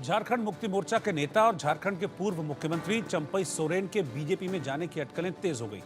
झारखंड मुक्ति मोर्चा के नेता और झारखंड के पूर्व मुख्यमंत्री चंपई सोरेन के बीजेपी में जाने की अटकलें तेज हो गई।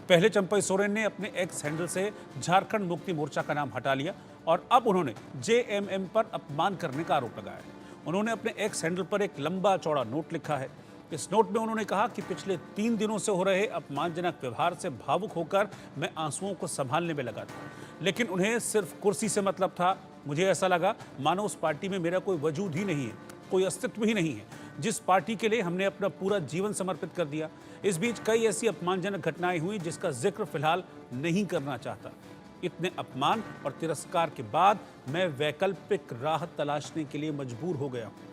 पहले चंपई सोरेन ने अपने एक्स हैंडल से झारखंड मुक्ति मोर्चा का नाम हटा लिया और अब उन्होंने जेएमएम पर अपमान करने का आरोप लगाया है। उन्होंने अपने एक्स हैंडल पर एक लंबा चौड़ा नोट लिखा है। इस नोट में उन्होंने कहा कि पिछले 3 दिनों से हो रहे अपमानजनक व्यवहार से भावुक होकर मैं आंसुओं को संभालने में लगा था, लेकिन उन्हें सिर्फ कुर्सी से मतलब था। मुझे ऐसा लगा मानो उस पार्टी में मेरा कोई वजूद ही नहीं है, कोई अस्तित्व ही नहीं है, जिस पार्टी के लिए हमने अपना पूरा जीवन समर्पित कर दिया। इस बीच कई ऐसी अपमानजनक घटनाएं हुई जिसका जिक्र फिलहाल नहीं करना चाहता। इतने अपमान और तिरस्कार के बाद मैं वैकल्पिक राह तलाशने के लिए मजबूर हो गया हूं।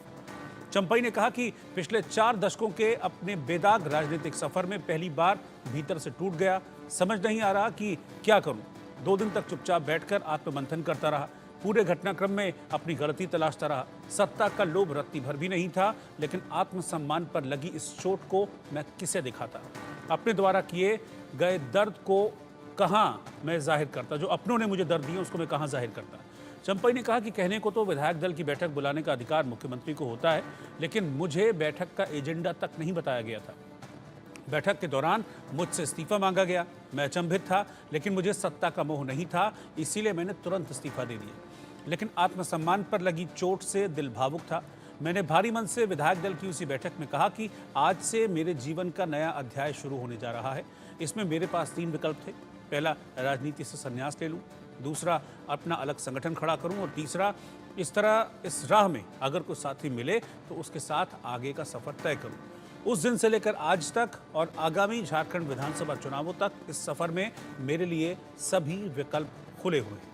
चंपई ने कहा कि पिछले 4 दशकों के अपने बेदाग राजनीतिक सफर में पहली बार भीतर से टूट गया। समझ नहीं आ रहा कि क्या करूं। 2 दिन तक चुपचाप बैठकर आत्ममंथन करता रहा। पूरे घटनाक्रम में अपनी गलती तलाशता रहा। सत्ता का लोभ रत्ती भर भी नहीं था, लेकिन आत्मसम्मान पर लगी इस चोट को मैं किसे दिखाता। अपने द्वारा किए गए दर्द को कहां मैं जाहिर करता, जो अपनों ने मुझे दर्द दिया उसको मैं कहां जाहिर करता। चंपई ने कहा कि कहने को तो विधायक दल की बैठक बुलाने का अधिकार मुख्यमंत्री को होता है, लेकिन मुझे बैठक का एजेंडा तक नहीं बताया गया था। बैठक के दौरान मुझसे इस्तीफा मांगा गया। मैं अचंभित था, लेकिन मुझे सत्ता का मोह नहीं था, इसीलिए मैंने तुरंत इस्तीफा दे दिया। लेकिन आत्मसम्मान पर लगी चोट से दिल भावुक था। मैंने भारी मन से विधायक दल की उसी बैठक में कहा कि आज से मेरे जीवन का नया अध्याय शुरू होने जा रहा है। इसमें मेरे पास 3 विकल्प थे। पहला, राजनीति से संन्यास ले लूं। दूसरा, अपना अलग संगठन खड़ा करूं। और तीसरा, इस राह में अगर कोई साथी मिले तो उसके साथ आगे का सफर तय करूं। उस दिन से लेकर आज तक और आगामी झारखंड विधानसभा चुनावों तक इस सफर में मेरे लिए सभी विकल्प खुले हुए हैं।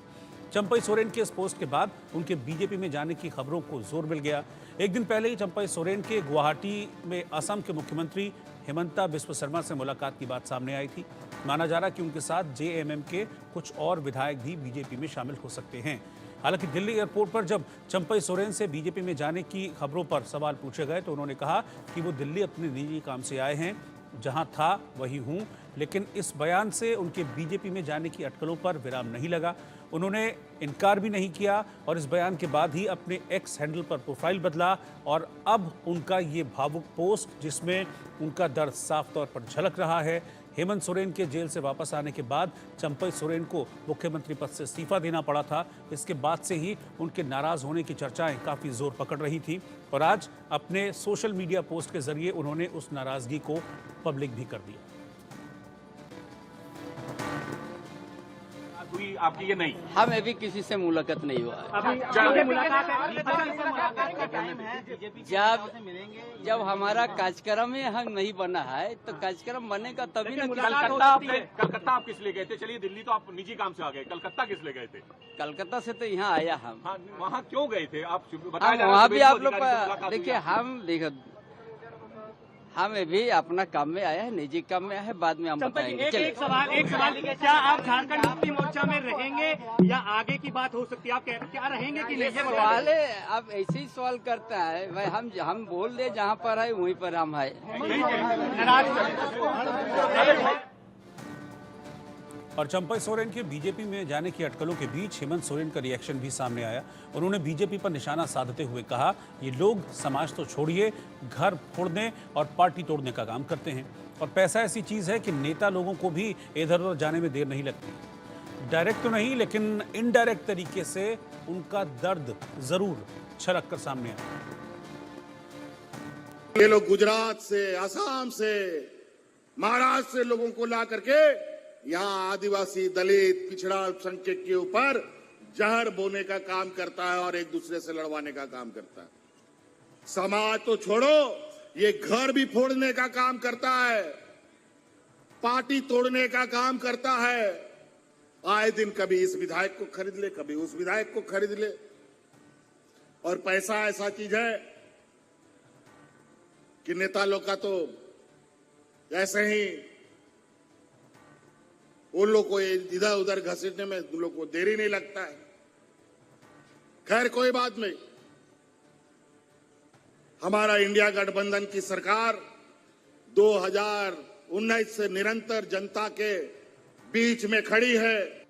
चंपई सोरेन के इस पोस्ट के बाद उनके बीजेपी में जाने की खबरों को जोर मिल गया। एक दिन पहले ही चंपई सोरेन के गुवाहाटी में असम के मुख्यमंत्री हिमंता बिस्वा शर्मा से मुलाकात की बात सामने आई थी। माना जा रहा कि उनके साथ जेएमएम के कुछ और विधायक भी बीजेपी में शामिल हो सकते हैं। हालांकि दिल्ली एयरपोर्ट पर जब चंपई सोरेन से बीजेपी में जाने की खबरों पर सवाल पूछे गए तो उन्होंने कहा कि वो दिल्ली अपने निजी काम से आए हैं, जहां था वही हूं। लेकिन इस बयान से उनके बीजेपी में जाने की अटकलों पर विराम नहीं लगा। उन्होंने इनकार भी नहीं किया और इस बयान के बाद ही अपने एक्स हैंडल पर प्रोफाइल बदला और अब उनका ये भावुक पोस्ट, जिसमें उनका दर्द साफ तौर पर झलक रहा है। हेमंत सोरेन के जेल से वापस आने के बाद चंपई सोरेन को मुख्यमंत्री पद से इस्तीफा देना पड़ा था। इसके बाद से ही उनके नाराज होने की चर्चाएं काफ़ी जोर पकड़ रही थी और आज अपने सोशल मीडिया पोस्ट के जरिए उन्होंने उस नाराजगी को पब्लिक भी कर दिया। आपकी ये नहीं, हमें भी किसी से मुलाकात नहीं हुआ है। जब हमारा कार्यक्रम ही हम नहीं बना है तो कार्यक्रम बनेगा तभी ना। कलकत्ता आप किस लिए गए थे? चलिए दिल्ली तो आप निजी काम से आ गए, कलकत्ता किस लिए गए थे? कलकत्ता से तो यहाँ आया हम। हाँ, वहाँ क्यों गए थे आप? वहाँ भी आप लोग देखिए, हम भी अपना काम में आया है, निजी काम में आया है, बाद में हम बताएंगे। एक सवाल, क्या आप झारखंड मुक्ति मोर्चा में रहेंगे या आगे की बात हो सकती है? आप क्या रहेंगे कि नहीं? सवाल है, आप ऐसे ही सवाल करता है भाई। हम बोल दे जहाँ पर है वहीं पर हम है। और चंपई सोरेन के बीजेपी में जाने की अटकलों के बीच हेमंत सोरेन का रिएक्शन भी सामने आया। उन्होंने बीजेपी पर निशाना साधते हुए कहा, ये लोग समाज तो छोड़िए, घर फोड़ने और पार्टी तोड़ने का काम करते हैं। और पैसा ऐसी चीज है कि नेता लोगों को भी इधर उधर जाने में देर नहीं लगती। डायरेक्ट तो नहीं, लेकिन इनडायरेक्ट तरीके से उनका दर्द जरूर छलक कर सामने आया। ये लोग गुजरात से, असम से, महाराष्ट्र से लोगों को ला करके यहाँ आदिवासी, दलित, पिछड़ा अल्पसंख्यक के ऊपर जहर बोने का काम करता है और एक दूसरे से लड़वाने का काम करता है। समाज तो छोड़ो, ये घर भी फोड़ने का काम करता है, पार्टी तोड़ने का काम करता है। आए दिन कभी इस विधायक को खरीद ले, कभी उस विधायक को खरीद ले। और पैसा ऐसा चीज है कि नेता लोग का तो ऐसे ही उन लोग को इधर उधर घसीटने में उन लोग को देरी नहीं लगता है। खैर कोई बात नहीं, हमारा इंडिया गठबंधन की सरकार 2019 से निरंतर जनता के बीच में खड़ी है।